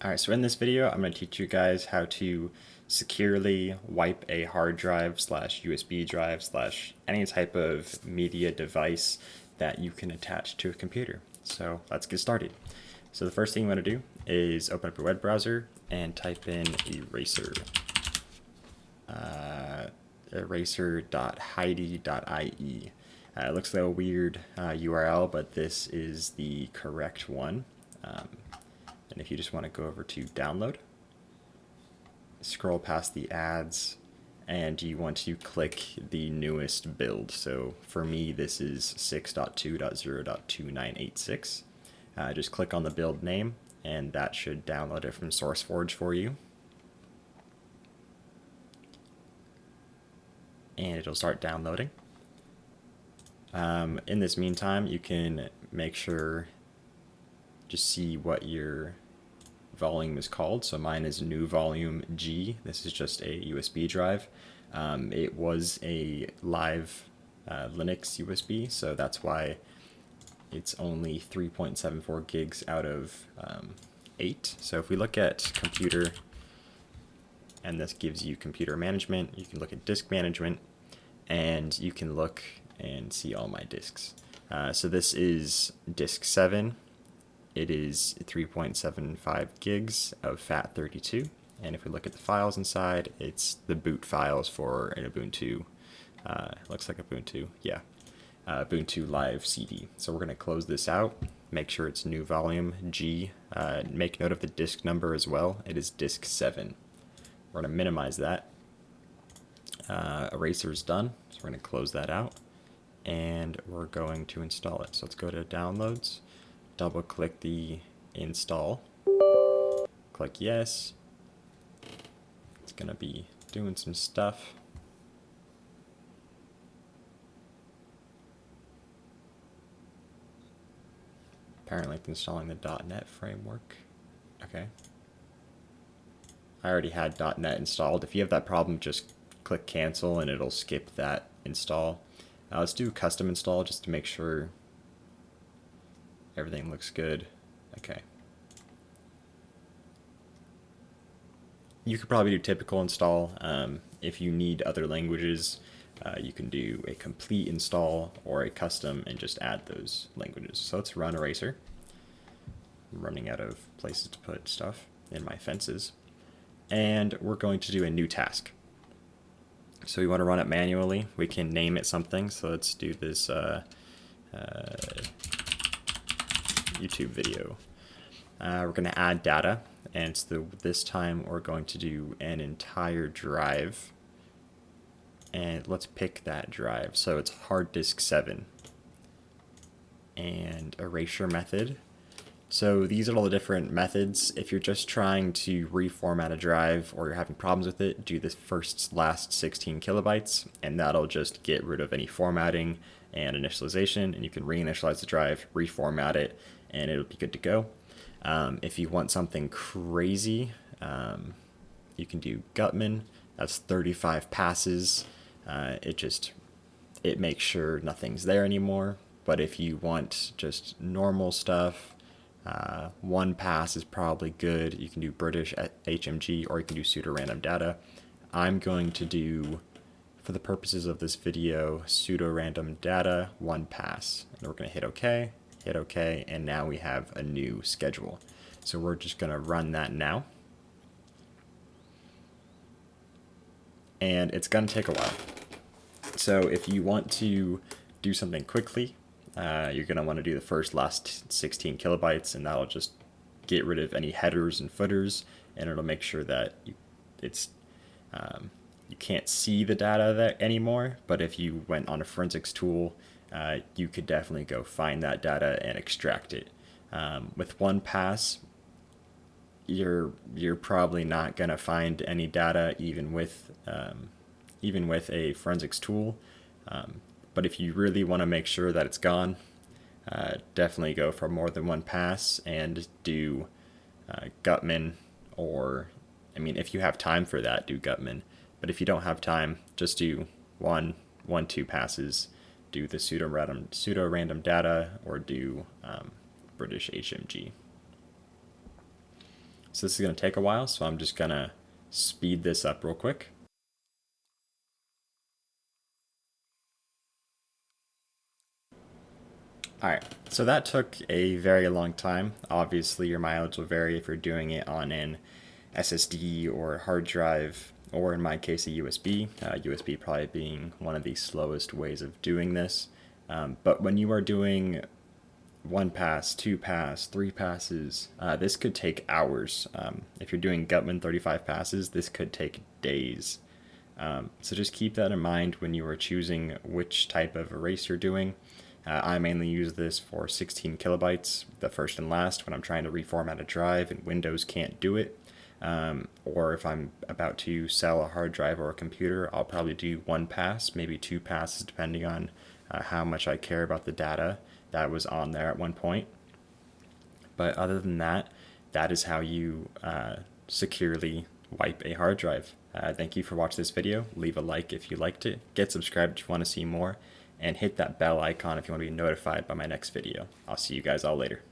Alright, so in this video, I'm going to teach you guys how to securely wipe a hard drive slash USB drive slash any type of media device that you can attach to a computer. So let's get started. So the first thing you want to do is open up your web browser and type in eraser. Eraser.heidi.ie. It looks like a weird URL, but this is the correct one. And if you just want to go over to download, scroll past the ads, and you want to click the newest build. So for me, this is 6.2.0.2986. Just click on the build name, and that should download it from SourceForge for you. And it'll start downloading. In this meantime, you can make sure, just see what your volume is called. So mine is new volume G. This is just a USB drive. It was a live Linux USB, so that's why it's only 3.74 gigs out of 8. So if we look at computer, and this gives you computer management, you can look at disk management, and you can look and see all my disks. So this is disk 7. It is 3.75 gigs of FAT32, and if we look at the files inside, it's the boot files for an Ubuntu. Looks like Ubuntu, yeah. Ubuntu Live CD. So we're going to close this out, make sure it's new volume G. Make note of the disk number as well. It is disk 7. We're going to minimize that. Eraser is done, so we're going to close that out, and we're going to install it. So let's go to downloads. Double click the install, click yes. It's gonna be doing some stuff. Apparently it's installing the .NET framework. Okay. I already had .NET installed. If you have that problem, just click cancel and it'll skip that install. Let's do custom install just to make sure everything looks good. Okay. You could probably do typical install. If you need other languages, you can do a complete install or a custom and just add those languages. So let's run Eraser. I'm running out of places to put stuff in my fences. And we're going to do a new task. So we want to run it manually. We can name it something. So let's do this YouTube video. We're going to add data, and so this time we're going to do an entire drive, and let's pick that drive. So it's hard disk 7 and erasure method. So these are all the different methods. If you're just trying to reformat a drive or you're having problems with it, do the last 16 kilobytes, and that'll just get rid of any formatting and initialization, and you can reinitialize the drive, reformat it, and it'll be good to go. If you want something crazy, you can do Gutman. That's 35 passes. It makes sure nothing's there anymore. But if you want just normal stuff, 1 pass is probably good. You can do British HMG, or you can do pseudo-random data. I'm going to do, for the purposes of this video, pseudo-random data 1 pass. And we're going to hit OK. Hit OK, and now we have a new schedule. So we're just going to run that now. And it's going to take a while. So if you want to do something quickly, you're going to want to do the last 16 kilobytes, and that'll just get rid of any headers and footers, and it'll make sure that you can't see the data that anymore. But if you went on a forensics tool, you could definitely go find that data and extract it. With 1 pass, you're probably not going to find any data, even with a forensics tool. But if you really want to make sure that it's gone, definitely go for more than 1 pass and do Gutman, or, I mean, if you have time for that, do Gutman. But if you don't have time, just do 2 passes. Do the pseudo-random data, or do British HMG. So this is going to take a while, so I'm just going to speed this up real quick. Alright, so that took a very long time. Obviously, your mileage will vary if you're doing it on an SSD or hard drive, or in my case, a USB. USB probably being one of the slowest ways of doing this. But when you are doing one pass, two pass, three passes, this could take hours. If you're doing Gutman 35 passes, this could take days. So just keep that in mind when you are choosing which type of erase you're doing. I mainly use this for 16 kilobytes, the first and last, when I'm trying to reformat a drive and Windows can't do it. Or if I'm about to sell a hard drive or a computer, I'll probably do one pass, maybe two passes, depending on how much I care about the data that was on there at one point. But other than that, that is how you securely wipe a hard drive. Thank you for watching this video. Leave a like if you liked it. Get subscribed if you want to see more. And hit that bell icon if you want to be notified by my next video. I'll see you guys all later.